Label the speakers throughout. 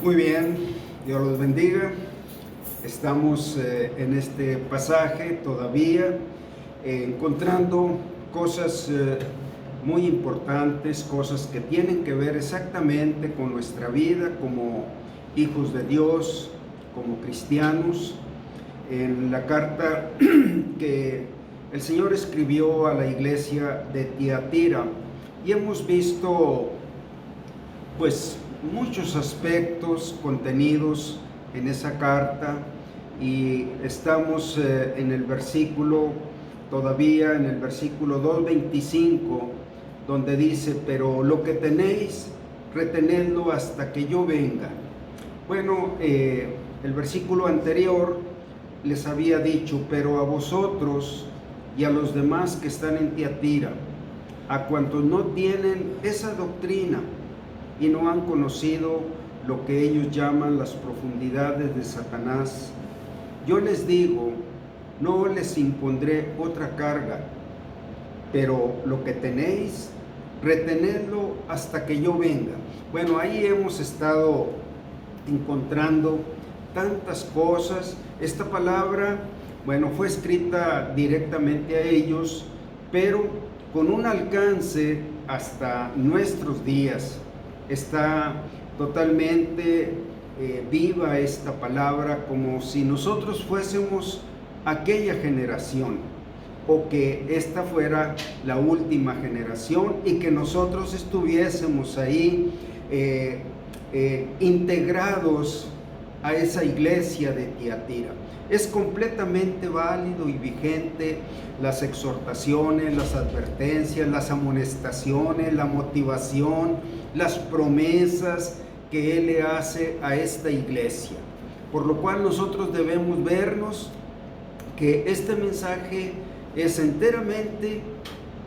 Speaker 1: Muy bien, Dios los bendiga. Estamos en este pasaje todavía encontrando cosas muy importantes, cosas que tienen que ver exactamente con nuestra vida como hijos de Dios, como cristianos. En la carta que el Señor escribió a la iglesia de Tiatira, y hemos visto pues muchos aspectos contenidos en esa carta, y estamos en el versículo, todavía en el versículo 2:25, donde dice: pero lo que tenéis, retenedlo hasta que yo venga. Bueno, el versículo anterior les había dicho: pero a vosotros y a los demás que están en Tiatira, a cuantos no tienen esa doctrina y no han conocido lo que ellos llaman las profundidades de Satanás, yo les digo, no les impondré otra carga, pero lo que tenéis, retenedlo hasta que yo venga. Bueno, ahí hemos estado encontrando tantas cosas. Esta palabra, bueno, fue escrita directamente a ellos, pero con un alcance hasta nuestros días. Está totalmente viva esta palabra, como si nosotros fuésemos aquella generación, o que esta fuera la última generación y que nosotros estuviésemos ahí integrados a esa iglesia de Tiatira. Es completamente válido y vigente las exhortaciones, las advertencias, las amonestaciones, la motivación, las promesas que Él le hace a esta iglesia. Por lo cual nosotros debemos vernos que este mensaje es enteramente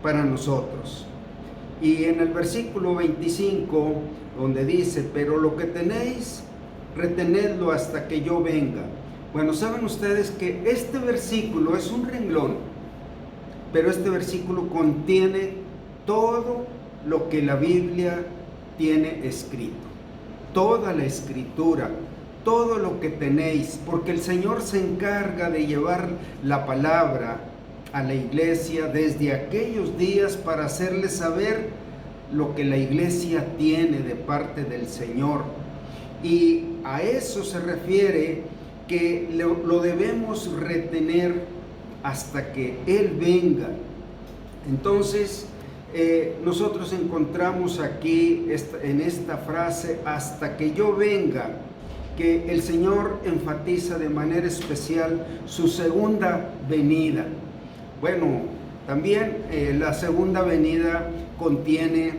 Speaker 1: para nosotros. Y en el versículo 25, donde dice: pero lo que tenéis, retenedlo hasta que yo venga. Bueno, saben ustedes que este versículo es un renglón, pero este versículo contiene todo lo que la Biblia tiene escrito, toda la escritura, todo lo que tenéis, porque el Señor se encarga de llevar la palabra a la iglesia desde aquellos días para hacerles saber lo que la iglesia tiene de parte del Señor. Y a eso se refiere que lo debemos retener hasta que Él venga. Entonces, nosotros encontramos aquí en esta frase, hasta que yo venga, que el Señor enfatiza de manera especial su segunda venida. Bueno, también la segunda venida contiene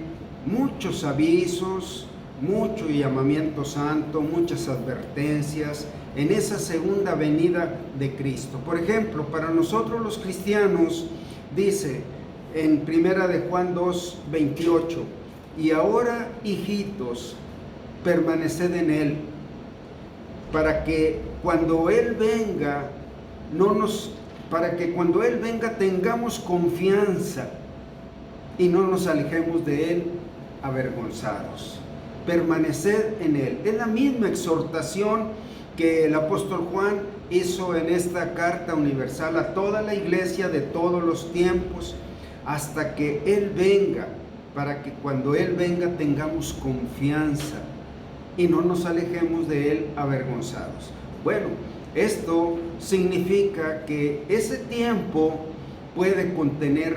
Speaker 1: muchos avisos, mucho llamamiento santo, muchas advertencias en esa segunda venida de Cristo. Por ejemplo, para nosotros los cristianos, dice en primera de Juan 2:28: y ahora, hijitos, permaneced en Él, para que cuando Él venga tengamos confianza y no nos alejemos de Él avergonzados. Permaneced en Él. Es la misma exhortación que el apóstol Juan hizo en esta carta universal a toda la iglesia de todos los tiempos, hasta que Él venga, para que cuando Él venga tengamos confianza y no nos alejemos de Él avergonzados. Bueno, esto significa que ese tiempo puede contener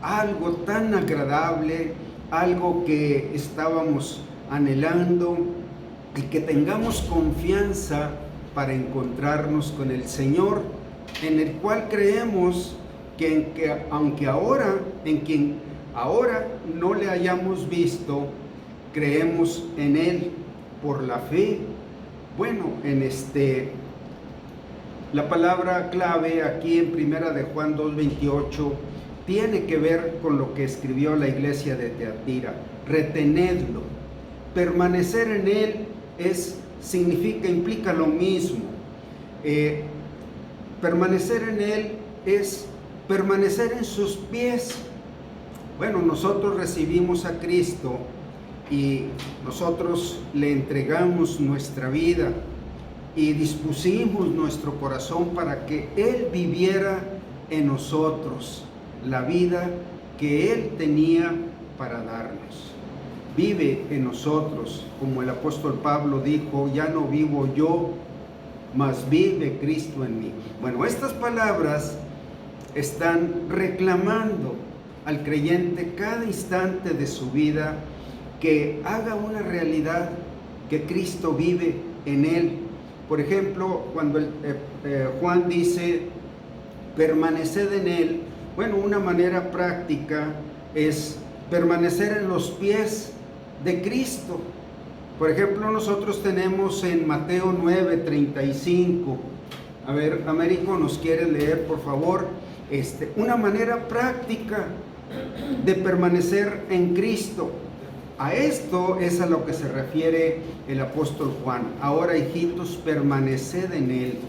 Speaker 1: algo tan agradable, algo que estábamos anhelando, y que tengamos confianza para encontrarnos con el Señor, en el cual creemos que aunque ahora, en quien ahora no le hayamos visto, creemos en Él por la fe. Bueno, la palabra clave aquí en primera de Juan 2:28 tiene que ver con lo que escribió la iglesia de Tiatira: retenedlo. Permanecer en Él implica lo mismo. Permanecer en Él es permanecer en sus pies. Bueno, nosotros recibimos a Cristo y nosotros le entregamos nuestra vida y dispusimos nuestro corazón para que Él viviera en nosotros la vida que Él tenía para darnos. Vive en nosotros, como el apóstol Pablo dijo, ya no vivo yo, mas vive Cristo en mí. Bueno, estas palabras están reclamando al creyente cada instante de su vida que haga una realidad que Cristo vive en él. Por ejemplo, cuando Juan dice, permaneced en él, bueno, una manera práctica es permanecer en los pies de Cristo. Por ejemplo, nosotros tenemos en Mateo 9:35, a ver, Américo nos quiere leer, por favor, una manera práctica de permanecer en Cristo. A esto es a lo que se refiere el apóstol Juan. Ahora, hijitos, permaneced en él.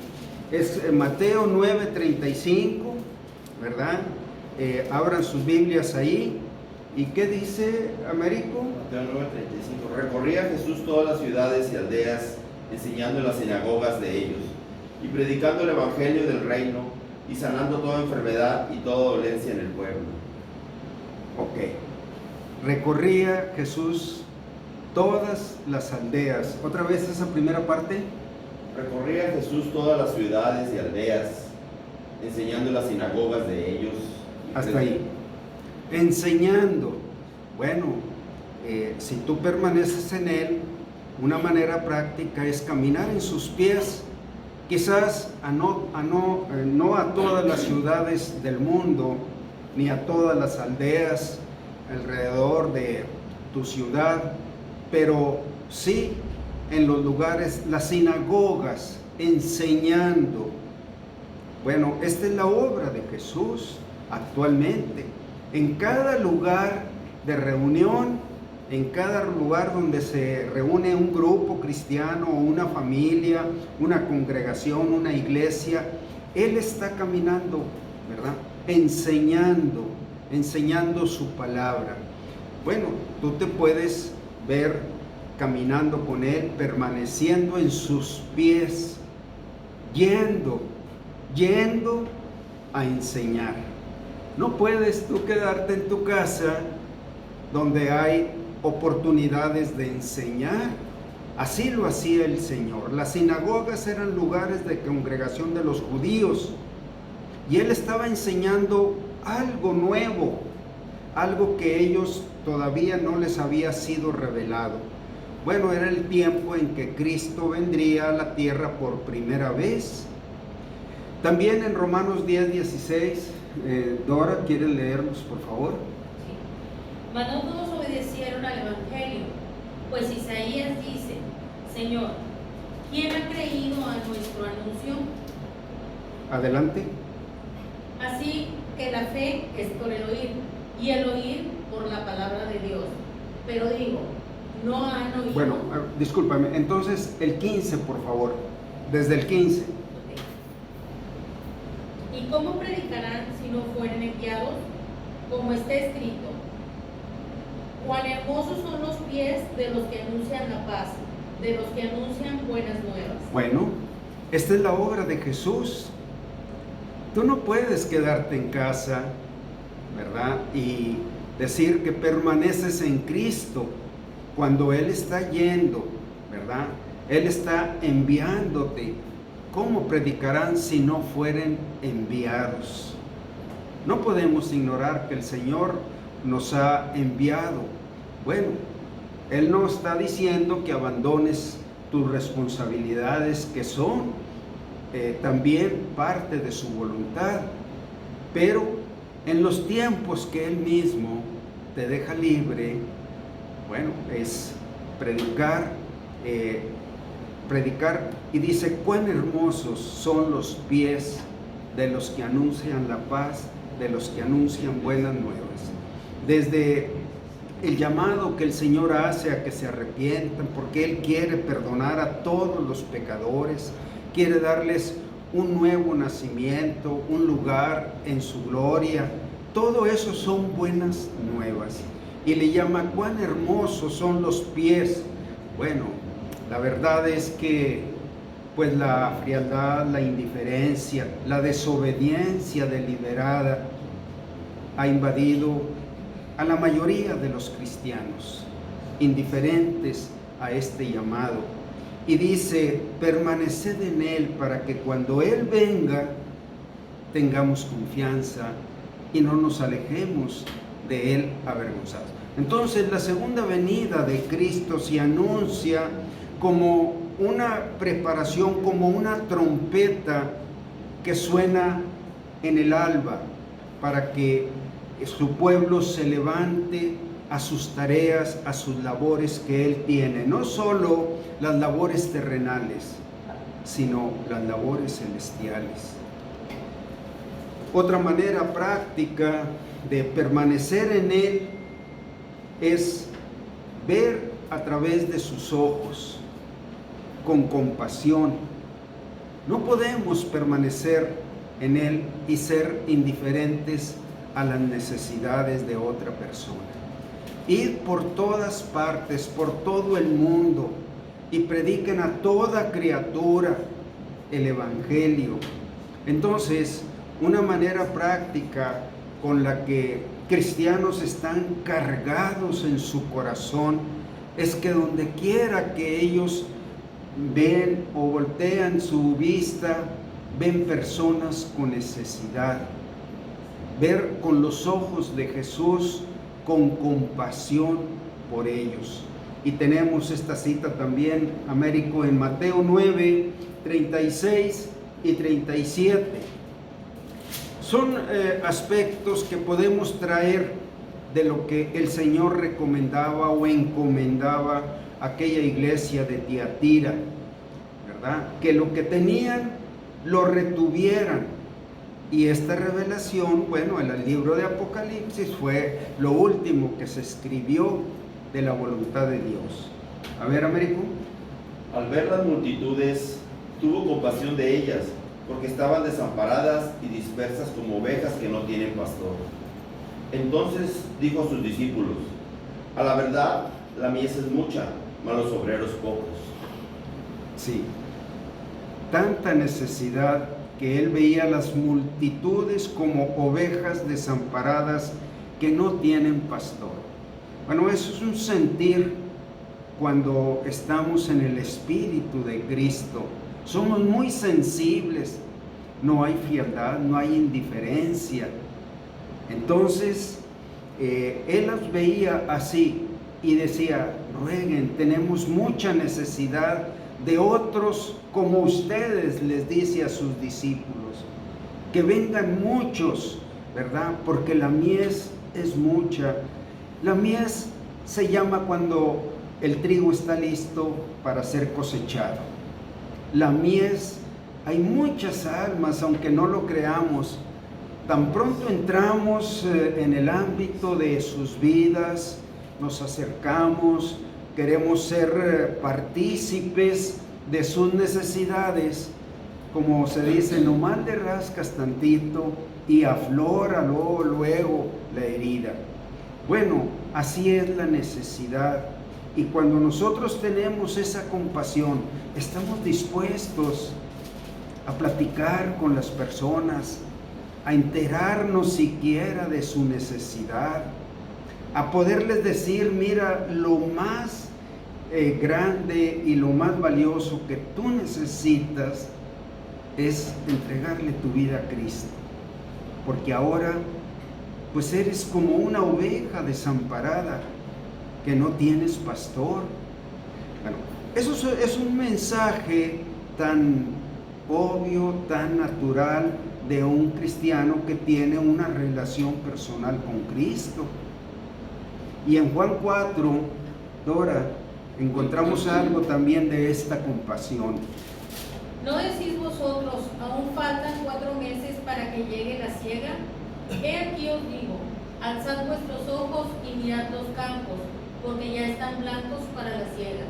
Speaker 1: Es Mateo 9:35, ¿verdad? Abran sus Biblias ahí. ¿Y qué dice, Américo?
Speaker 2: Mateo 9:35. Recorría Jesús todas las ciudades y aldeas, enseñando en las sinagogas de ellos, y predicando el evangelio del reino, y sanando toda enfermedad y toda dolencia en el pueblo.
Speaker 1: Ok. Recorría Jesús todas las aldeas. Otra vez esa primera parte.
Speaker 2: Recorría Jesús todas las ciudades y aldeas, enseñando en las sinagogas de ellos.
Speaker 1: Hasta ahí. Enseñando. Bueno, si tú permaneces en Él, una manera práctica es caminar en sus pies. Quizás no a todas las ciudades del mundo, ni a todas las aldeas alrededor de tu ciudad, pero sí en los lugares, las sinagogas, enseñando. Bueno, esta es la obra de Jesús actualmente. En cada lugar de reunión, en cada lugar donde se reúne un grupo cristiano, una familia, una congregación, una iglesia, Él está caminando, ¿verdad? Enseñando su palabra. Bueno, tú te puedes ver caminando con Él, permaneciendo en sus pies, yendo a enseñar. No puedes tú quedarte en tu casa donde hay oportunidades de enseñar. Así lo hacía el Señor. Las sinagogas eran lugares de congregación de los judíos y Él estaba enseñando algo nuevo, algo que ellos todavía no les había sido revelado. Bueno, era el tiempo en que Cristo vendría a la tierra por primera vez. También en Romanos 10:16, Dora, ¿quiere leernos, por favor?
Speaker 3: Sí. Mas no todos obedecieron al Evangelio, pues Isaías dice, Señor, ¿quién ha creído a nuestro anuncio?
Speaker 1: Adelante.
Speaker 3: Así que la fe es por el oír, y el oír por la palabra de Dios. Pero digo, no han oído.
Speaker 1: Bueno, discúlpame, entonces el 15, por favor, desde el 15.
Speaker 3: ¿Y cómo predicarán si no fueren enviados? Como está escrito, cuán hermosos son los pies de los que anuncian la paz, de los que anuncian buenas nuevas.
Speaker 1: Bueno, esta es la obra de Jesús. Tú no puedes quedarte en casa, ¿verdad? Y decir que permaneces en Cristo cuando Él está yendo, ¿verdad? Él está enviándote. ¿Cómo predicarán si no fueren enviados? No podemos ignorar que el Señor nos ha enviado. Bueno, Él no está diciendo que abandones tus responsabilidades, que son también parte de su voluntad, pero en los tiempos que Él mismo te deja libre, bueno, es predicar, y dice, cuán hermosos son los pies de los que anuncian la paz, de los que anuncian buenas nuevas. Desde el llamado que el Señor hace a que se arrepientan, porque Él quiere perdonar a todos los pecadores, quiere darles un nuevo nacimiento, un lugar en su gloria. Todo eso son buenas nuevas. y le llama cuán hermosos son los pies. Bueno, la verdad es que pues la frialdad, la indiferencia, la desobediencia deliberada ha invadido a la mayoría de los cristianos, indiferentes a este llamado. Y dice, permaneced en Él para que cuando Él venga tengamos confianza y no nos alejemos de Él avergonzados. Entonces la segunda venida de Cristo se anuncia como una preparación, como una trompeta que suena en el alba para que su pueblo se levante a sus tareas, a sus labores que Él tiene, no solo las labores terrenales, sino las labores celestiales. Otra manera práctica de permanecer en Él es ver a través de sus ojos, con compasión. No podemos permanecer en Él y ser indiferentes a las necesidades de otra persona. Id por todas partes, por todo el mundo, y prediquen a toda criatura el Evangelio. Entonces, una manera práctica con la que cristianos están cargados en su corazón es que donde quiera que ellos ven o voltean su vista, ven personas con necesidad. Ver con los ojos de Jesús, con compasión por ellos. Y tenemos esta cita también, Américo, en Mateo 9, 36 y 37. Son aspectos que podemos traer de lo que el Señor recomendaba o encomendaba a aquella iglesia de Tiatira, ¿verdad? Que lo que tenían lo retuvieran. Y esta revelación, bueno, en el libro de Apocalipsis fue lo último que se escribió de la voluntad de Dios. A ver, Américo.
Speaker 2: Al ver las multitudes, tuvo compasión de ellas, porque estaban desamparadas y dispersas como ovejas que no tienen pastor. Entonces dijo a sus discípulos, a la verdad, la mies es mucha, mas los obreros pocos.
Speaker 1: Sí, tanta necesidad que él veía las multitudes como ovejas desamparadas que no tienen pastor. Bueno, eso es un sentir cuando estamos en el Espíritu de Cristo. Somos muy sensibles, no hay frialdad, no hay indiferencia. Entonces, él las veía así y decía, rueguen, tenemos mucha necesidad de otros como ustedes, les dice a sus discípulos, que vengan muchos, ¿verdad? Porque la mies es mucha. La mies se llama cuando el trigo está listo para ser cosechado. La mies, hay muchas almas, aunque no lo creamos. Tan pronto entramos en el ámbito de sus vidas, nos acercamos, queremos ser partícipes de sus necesidades, como se dice, nomás le rascas tantito y aflora luego la herida. Bueno, así es la necesidad. Y cuando nosotros tenemos esa compasión, estamos dispuestos a platicar con las personas, a enterarnos siquiera de su necesidad, a poderles decir, mira, lo más grande y lo más valioso que tú necesitas es entregarle tu vida a Cristo, porque ahora pues eres como una oveja desamparada que no tienes pastor. Bueno, eso es un mensaje tan obvio, tan natural de un cristiano que tiene una relación personal con Cristo. Y en Juan 4, Dora, encontramos algo también de esta compasión.
Speaker 3: ¿No decís vosotros, aún faltan 4 meses para que llegue la siega? He aquí os digo, alzad vuestros ojos y mirad los campos, porque ya están blancos para la siega.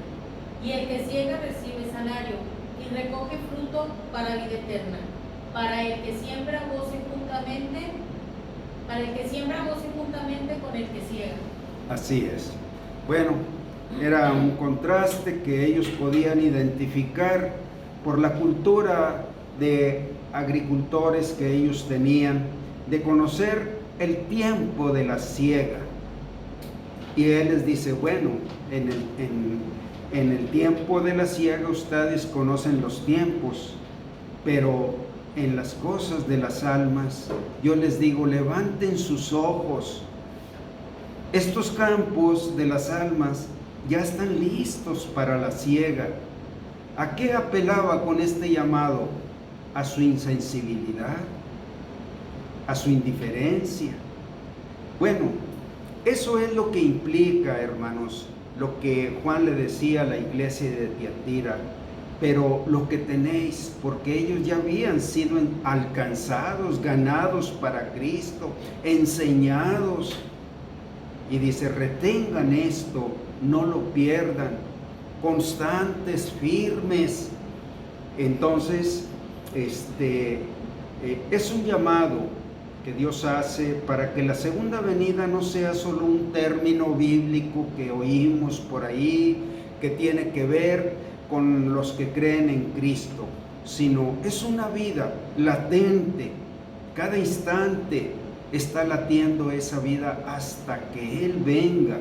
Speaker 3: Y el que siega recibe salario, y recoge fruto para vida eterna. Para el que siembra goce juntamente con el que siega.
Speaker 1: Así es. Bueno, era un contraste que ellos podían identificar por la cultura de agricultores que ellos tenían, de conocer el tiempo de la siega. Y él les dice, bueno, en el tiempo de la siega ustedes conocen los tiempos, pero en las cosas de las almas, yo les digo, levanten sus ojos. Estos campos de las almas ya están listos para la siega. ¿A qué apelaba con este llamado? A su insensibilidad, a su indiferencia. Bueno, eso es lo que implica, hermanos, lo que Juan le decía a la iglesia de Tiatira. Pero lo que tenéis, porque ellos ya habían sido alcanzados, ganados para Cristo, enseñados. Y dice, retengan esto, no lo pierdan, constantes, firmes. Entonces, es un llamado que Dios hace para que la segunda venida no sea solo un término bíblico que oímos por ahí, que tiene que ver con los que creen en Cristo, sino es una vida latente. Cada instante está latiendo esa vida hasta que Él venga.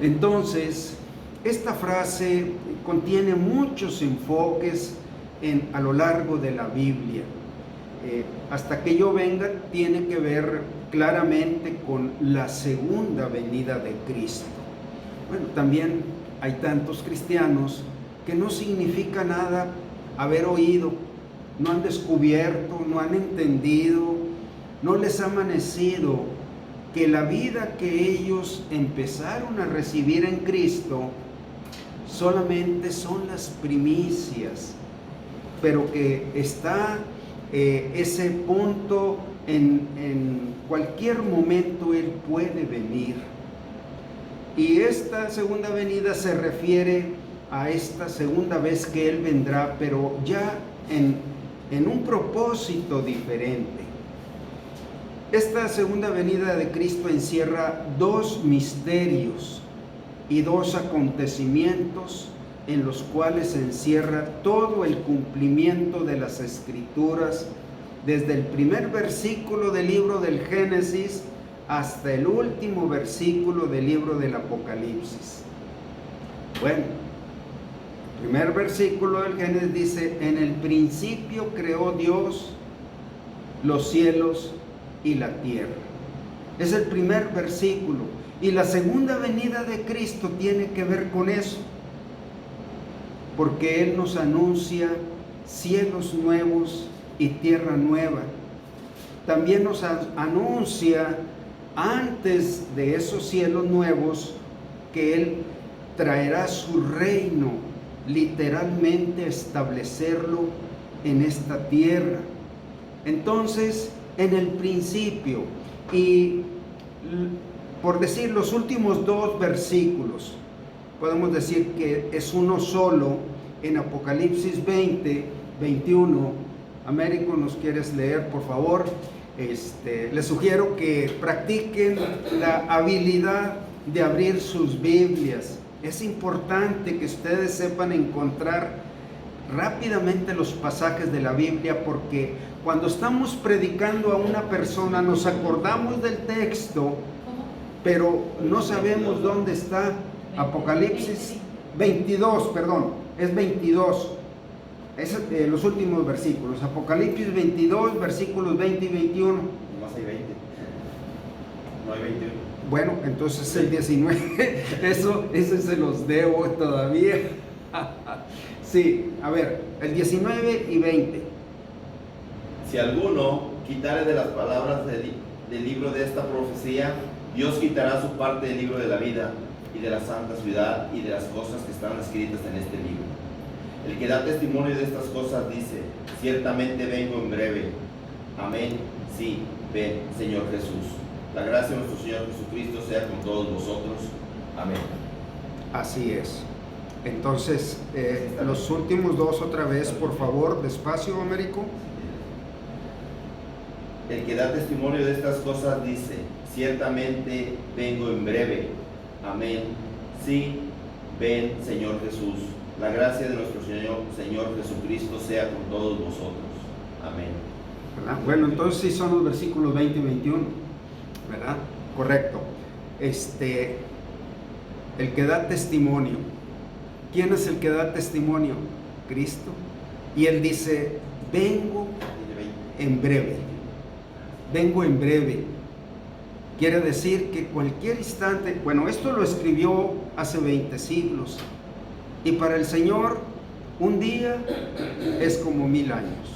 Speaker 1: Entonces, esta frase contiene muchos enfoques a lo largo de la Biblia. Hasta que yo venga tiene que ver claramente con la segunda venida de Cristo. Bueno, también hay tantos cristianos que no significa nada haber oído, no han descubierto, no han entendido, no les ha amanecido que la vida que ellos empezaron a recibir en Cristo solamente son las primicias, pero que está ese punto en cualquier momento Él puede venir. Y esta segunda venida se refiere a esta segunda vez que Él vendrá, pero ya en un propósito diferente. Esta segunda venida de Cristo encierra dos misterios y dos acontecimientos en los cuales se encierra todo el cumplimiento de las Escrituras, desde el primer versículo del libro del Génesis hasta el último versículo del libro del Apocalipsis. Bueno, el primer versículo del Génesis dice, en el principio creó Dios los cielos y la tierra. Es el primer versículo. Y la segunda venida de Cristo tiene que ver con eso, porque Él nos anuncia cielos nuevos y tierra nueva. También nos anuncia antes de esos cielos nuevos que Él traerá su reino, literalmente a establecerlo en esta tierra. Entonces, en el principio, y por decir los últimos dos versículos, podemos decir que es uno solo en Apocalipsis 20, 21. Américo, ¿nos quieres leer, por favor? Les sugiero que practiquen la habilidad de abrir sus Biblias. Es importante que ustedes sepan encontrar rápidamente los pasajes de la Biblia, porque cuando estamos predicando a una persona nos acordamos del texto, pero no sabemos dónde está. Apocalipsis 22, perdón, es 22. Es los últimos versículos. Apocalipsis 22, versículos 20 y 21.
Speaker 2: Nomás hay 20. No hay 21.
Speaker 1: Bueno, entonces el 19. Ese se los debo todavía. Sí, a ver, el 19 y 20.
Speaker 2: Si alguno quitare de las palabras del libro de esta profecía, Dios quitará su parte del libro de la vida y de la santa ciudad y de las cosas que están escritas en este libro. El que da testimonio de estas cosas dice, ciertamente vengo en breve. Amén. Sí, ven, Señor Jesús. La gracia de nuestro Señor Jesucristo sea con todos vosotros. Amén.
Speaker 1: Así es. Entonces, los últimos dos otra vez, por favor, despacio, Américo.
Speaker 2: El que da testimonio de estas cosas dice, ciertamente vengo en breve. Amén. Sí, ven, Señor Jesús. La gracia de nuestro Señor Jesucristo sea con todos vosotros. Amén.
Speaker 1: ¿Verdad? Bueno, entonces sí son los versículos 20 y 21, ¿verdad? Correcto. El que da testimonio. ¿Quién es el que da testimonio? Cristo. Y Él dice, vengo en breve. Vengo en breve. Quiere decir que cualquier instante, bueno, esto lo escribió hace 20 siglos. Y para el Señor, un día es como 1000 años.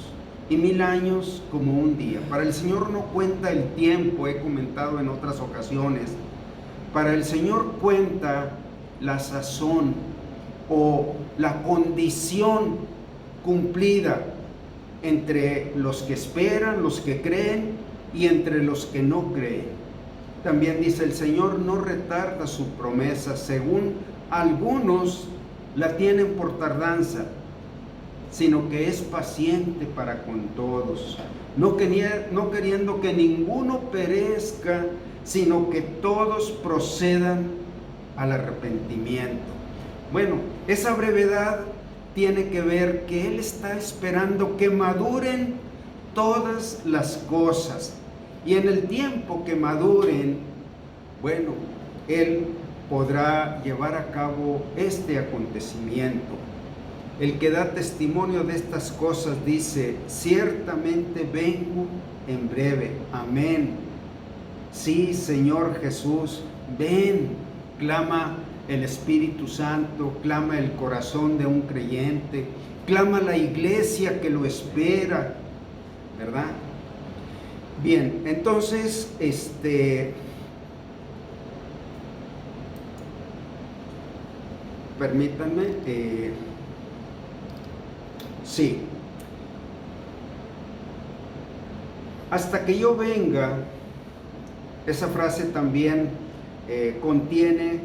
Speaker 1: Y 1000 años como un día. Para el Señor no cuenta el tiempo, he comentado en otras ocasiones. Para el Señor cuenta la sazón o la condición cumplida entre los que esperan, los que creen y entre los que no creen. También dice, el Señor no retarda su promesa, según algunos la tienen por tardanza, sino que es paciente para con todos, no queriendo que ninguno perezca, sino que todos procedan al arrepentimiento. Bueno, esa brevedad tiene que ver que Él está esperando que maduren todas las cosas. Y en el tiempo que maduren, bueno, Él podrá llevar a cabo este acontecimiento. El que da testimonio de estas cosas dice, ciertamente vengo en breve. Amén. Sí, Señor Jesús, ven, clama el Espíritu Santo, clama el corazón de un creyente, clama la iglesia que lo espera, ¿verdad? Bien, entonces, permítanme, sí, hasta que yo venga, esa frase también contiene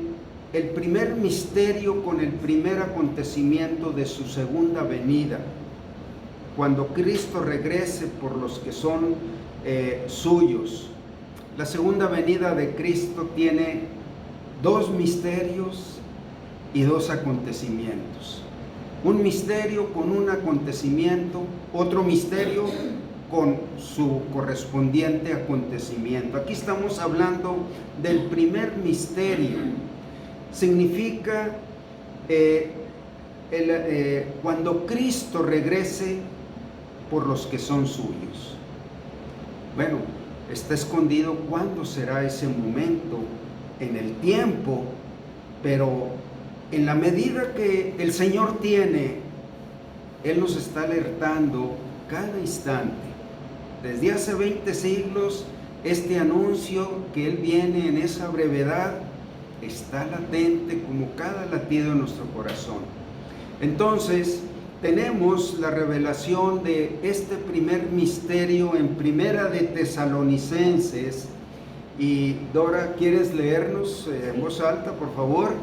Speaker 1: el primer misterio con el primer acontecimiento de su segunda venida, cuando Cristo regrese por los que son suyos. La segunda venida de Cristo tiene 2 misterios y 2 acontecimientos. Un misterio con un acontecimiento, otro misterio con su correspondiente acontecimiento. Aquí estamos hablando del primer misterio. Significa cuando Cristo regrese por los que son suyos. Bueno, está escondido cuándo será ese momento en el tiempo, pero en la medida que el Señor tiene, Él nos está alertando cada instante. Desde hace 20 siglos, este anuncio que Él viene en esa brevedad está latente como cada latido en nuestro corazón. Entonces, tenemos la revelación de este primer misterio en Primera de Tesalonicenses. Y Dora, ¿quieres leernos en voz alta, por favor?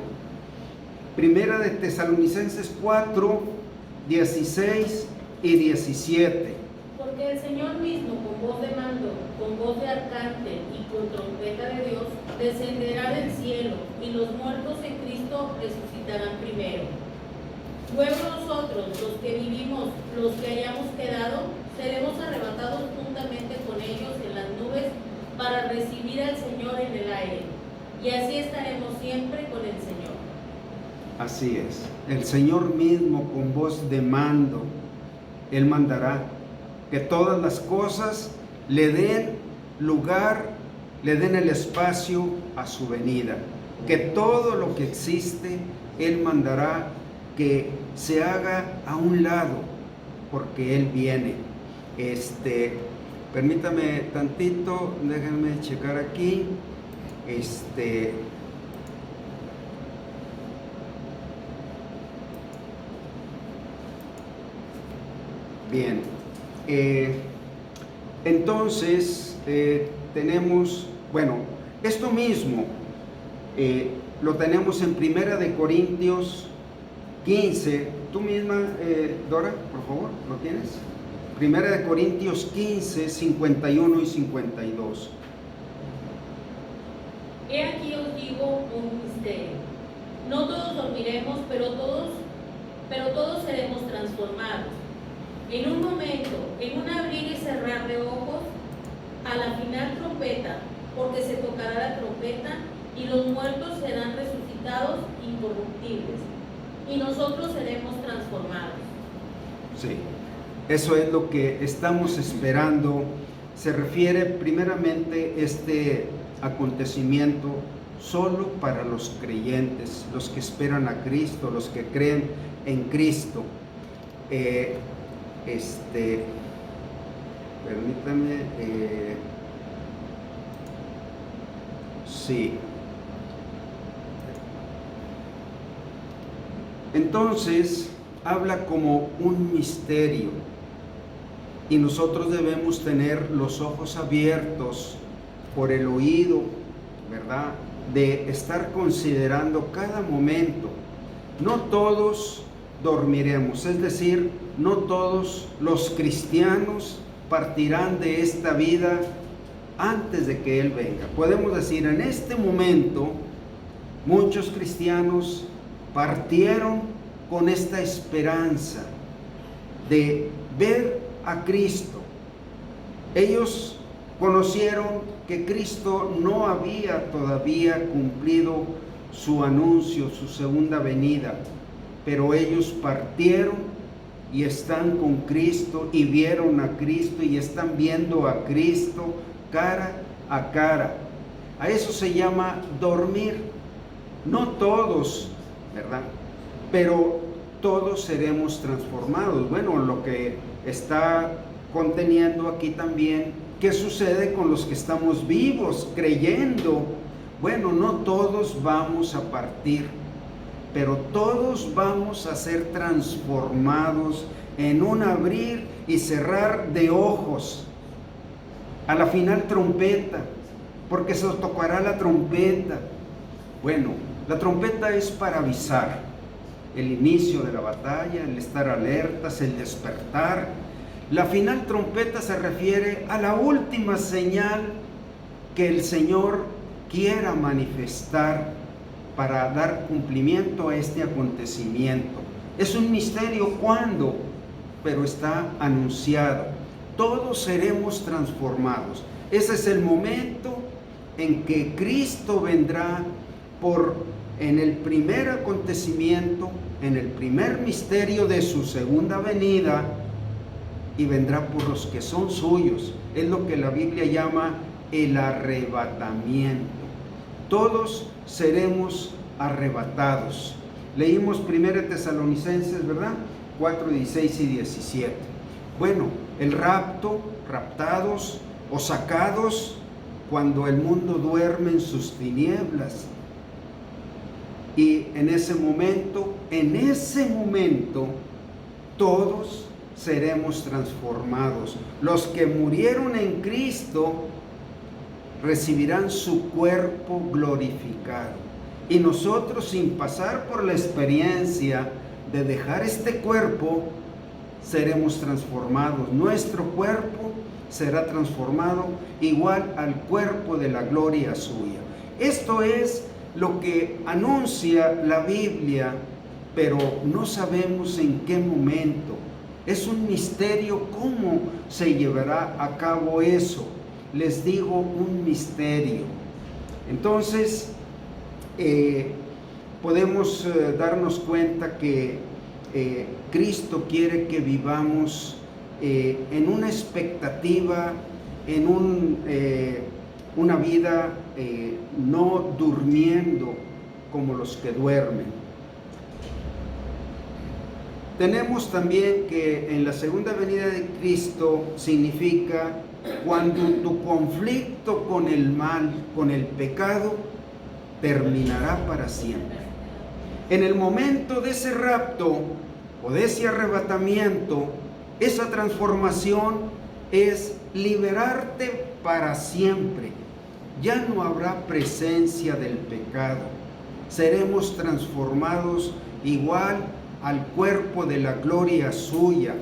Speaker 1: Primera de Tesalonicenses 4, 16 y 17.
Speaker 3: Porque el Señor mismo, con voz de mando, con voz de arcángel y con trompeta de Dios, descenderá del cielo, y los muertos en Cristo resucitarán primero. Luego nosotros, los que vivimos, los que hayamos quedado, seremos arrebatados juntamente con ellos en las nubes para recibir al Señor en el aire. Y así estaremos siempre con el Señor.
Speaker 1: Así es. El Señor mismo con voz de mando, Él mandará que todas las cosas le den lugar, le den el espacio a su venida. Que todo lo que existe, Él mandará que se haga a un lado, porque Él viene. Permítame tantito, déjenme checar aquí. Bien. Entonces, tenemos, bueno, esto mismo lo tenemos en Primera de Corintios 15. Tú misma, Dora, por favor, ¿lo tienes? Primera de Corintios 15, 51 y 52.
Speaker 3: He aquí os digo un misterio. No todos dormiremos, pero todos seremos transformados. En un momento, en un abrir y cerrar de ojos, a la final trompeta, porque se tocará la trompeta y los muertos serán resucitados incorruptibles, y nosotros seremos transformados.
Speaker 1: Sí, eso es lo que estamos esperando. Se refiere primeramente este acontecimiento solo para los creyentes, los que esperan a Cristo, los que creen en Cristo. Permítame, sí. Entonces, habla como un misterio y nosotros debemos tener los ojos abiertos por el oído, ¿verdad? De estar considerando cada momento. No todos dormiremos, es decir, no todos los cristianos partirán de esta vida antes de que Él venga. Podemos decir, en este momento, muchos cristianos partieron con esta esperanza de ver a Cristo. Ellos conocieron que Cristo no había todavía cumplido su anuncio, su segunda venida, pero ellos partieron y están con Cristo y vieron a Cristo y están viendo a Cristo cara a cara. A eso se llama dormir. No todos, ¿verdad? Pero todos seremos transformados. Bueno, lo que está conteniendo aquí también, ¿qué sucede con los que estamos vivos, creyendo? Bueno, no todos vamos a partir, pero todos vamos a ser transformados en un abrir y cerrar de ojos. A la final trompeta, porque se tocará la trompeta. Bueno, la trompeta es para avisar el inicio de la batalla, el estar alertas, el despertar. La final trompeta se refiere a la última señal que el Señor quiera manifestar para dar cumplimiento a este acontecimiento. Es un misterio cuándo, pero está anunciado. Todos seremos transformados. Ese es el momento en que Cristo vendrá en el primer acontecimiento, en el primer misterio de su segunda venida, y vendrá por los que son suyos. Es lo que la Biblia llama el arrebatamiento. Todos seremos arrebatados. Leímos 1 Tesalonicenses, ¿verdad? 4, 16 y 17. Bueno, el rapto, raptados o sacados cuando el mundo duerme en sus tinieblas. Y en ese momento, todos seremos transformados. Los que murieron en Cristo recibirán su cuerpo glorificado. Y nosotros, sin pasar por la experiencia de dejar este cuerpo, seremos transformados. Nuestro cuerpo será transformado igual al cuerpo de la gloria suya. Esto es lo que anuncia la Biblia, pero no sabemos en qué momento. Es un misterio cómo se llevará a cabo eso. Les digo, un misterio. Entonces, podemos darnos cuenta que Cristo quiere que vivamos en una expectativa, en una vida no durmiendo como los que duermen. Tenemos también que en la segunda venida de Cristo significa cuando tu conflicto con el mal, con el pecado, terminará para siempre. En el momento de ese rapto o de ese arrebatamiento, esa transformación es liberarte para siempre. Ya no habrá presencia del pecado. Seremos transformados igual al cuerpo de la gloria suya.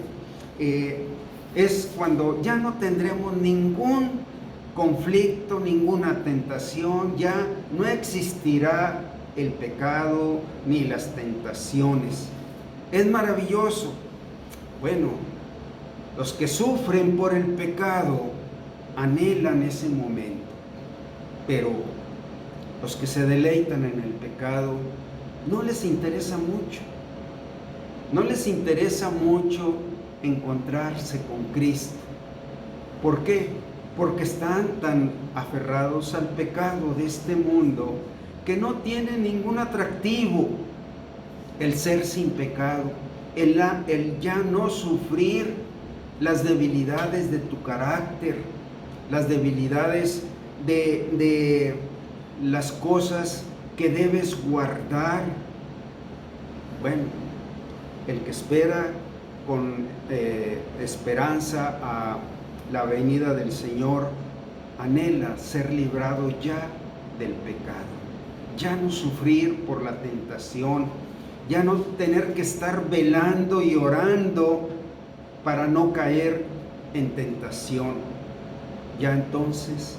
Speaker 1: es cuando ya no tendremos ningún conflicto, ninguna tentación, ya no existirá el pecado ni las tentaciones. Es maravilloso. Bueno, los que sufren por el pecado anhelan ese momento, pero los que se deleitan en el pecado no les interesa mucho. No les interesa mucho encontrarse con Cristo. ¿Por qué? Porque están tan aferrados al pecado de este mundo que no tiene ningún atractivo el ser sin pecado, el ya no sufrir las debilidades de tu carácter, las debilidades de las cosas que debes guardar. Bueno, el que espera con esperanza a la venida del Señor anhela ser librado ya del pecado, ya no sufrir por la tentación, ya no tener que estar velando y orando para no caer en tentación. Ya entonces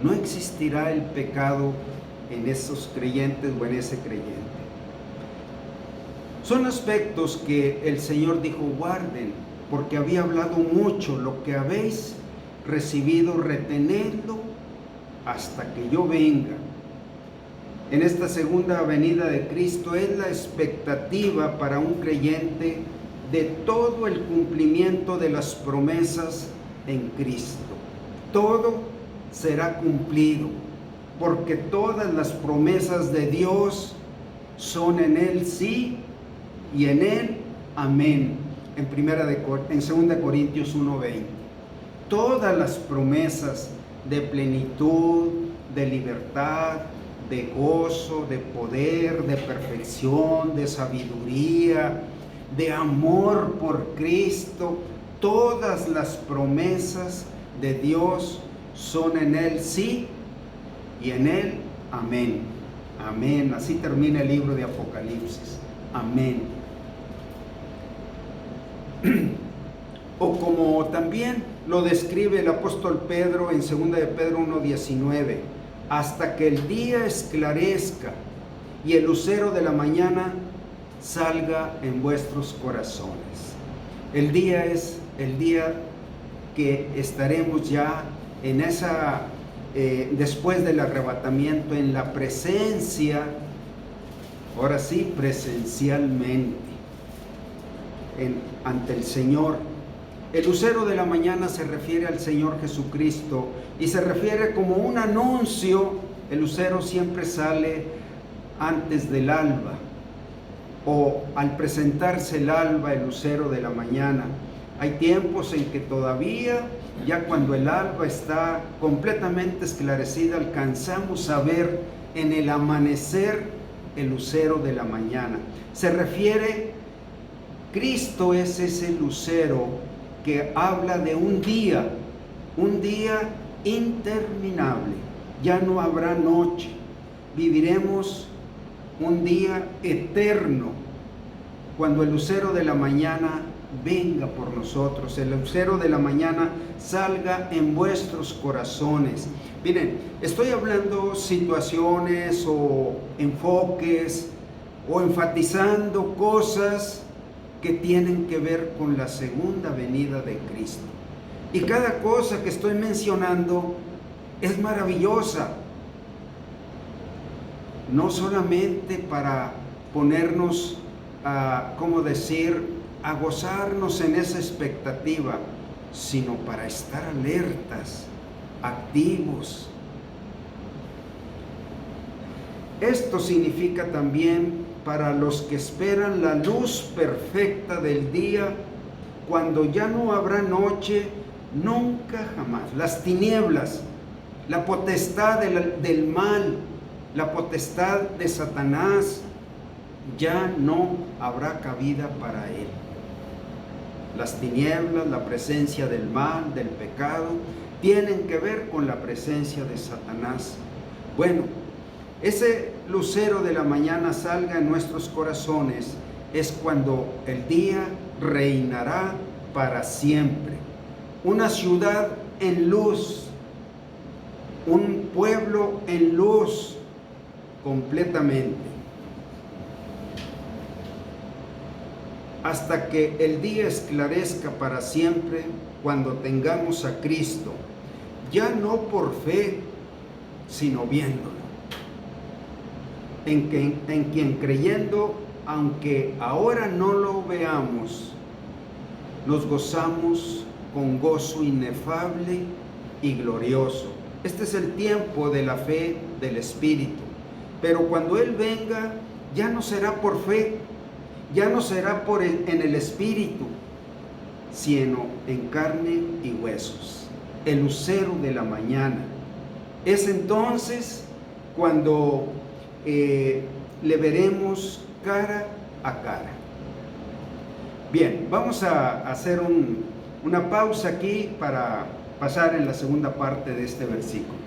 Speaker 1: no existirá el pecado en esos creyentes o en ese creyente. Son aspectos que el Señor dijo: guarden, porque había hablado mucho, lo que habéis recibido, retenedlo hasta que yo venga. En esta segunda venida de Cristo es la expectativa para un creyente de todo el cumplimiento de las promesas en Cristo. Todo será cumplido, porque todas las promesas de Dios son en Él sí y en Él amén. En 2 Corintios 1:20. Todas las promesas de plenitud, de libertad, de gozo, de poder, de perfección, de sabiduría, de amor por Cristo, todas las promesas de Dios son en Él sí y en Él amén. Amén. Así termina el libro de Apocalipsis. Amén. O como también lo describe el apóstol Pedro en 2 de Pedro 1:19, hasta que el día esclarezca y el lucero de la mañana salga en vuestros corazones. El día es el día que estaremos ya en esa, después del arrebatamiento, en la presencia, ahora sí, presencialmente, ante el Señor. El lucero de la mañana se refiere al Señor Jesucristo y se refiere como un anuncio. El lucero siempre sale antes del alba, o al presentarse el alba, el lucero de la mañana. Hay tiempos en que todavía, ya cuando el alba está completamente esclarecida, alcanzamos a ver en el amanecer el lucero de la mañana. Se refiere, Cristo es ese lucero que habla de un día interminable. Ya no habrá noche, viviremos un día eterno cuando el lucero de la mañana venga por nosotros, el lucero de la mañana salga en vuestros corazones. Miren, estoy hablando situaciones o enfoques o enfatizando cosas que tienen que ver con la segunda venida de Cristo. Y cada cosa que estoy mencionando es maravillosa, no solamente para ponernos a gozarnos en esa expectativa, sino para estar alertas, activos. Esto significa también para los que esperan la luz perfecta del día, cuando ya no habrá noche, nunca jamás. Las tinieblas, la potestad del mal, la potestad de Satanás, ya no habrá cabida para él. Las tinieblas, la presencia del mal, del pecado, tienen que ver con la presencia de Satanás. Bueno, ese lucero de la mañana salga en nuestros corazones es cuando el día reinará para siempre. una ciudad en luz, un pueblo en luz completamente. Hasta que el día esclarezca para siempre, cuando tengamos a Cristo, ya no por fe, sino viéndolo. En quien creyendo, aunque ahora no lo veamos, nos gozamos con gozo inefable y glorioso. Este es el tiempo de la fe del Espíritu. Pero cuando Él venga, ya no será por fe, ya no será en el Espíritu, sino en carne y huesos, el lucero de la mañana. Es entonces cuando le veremos cara a cara. Bien, vamos a hacer una pausa aquí para pasar en la segunda parte de este versículo.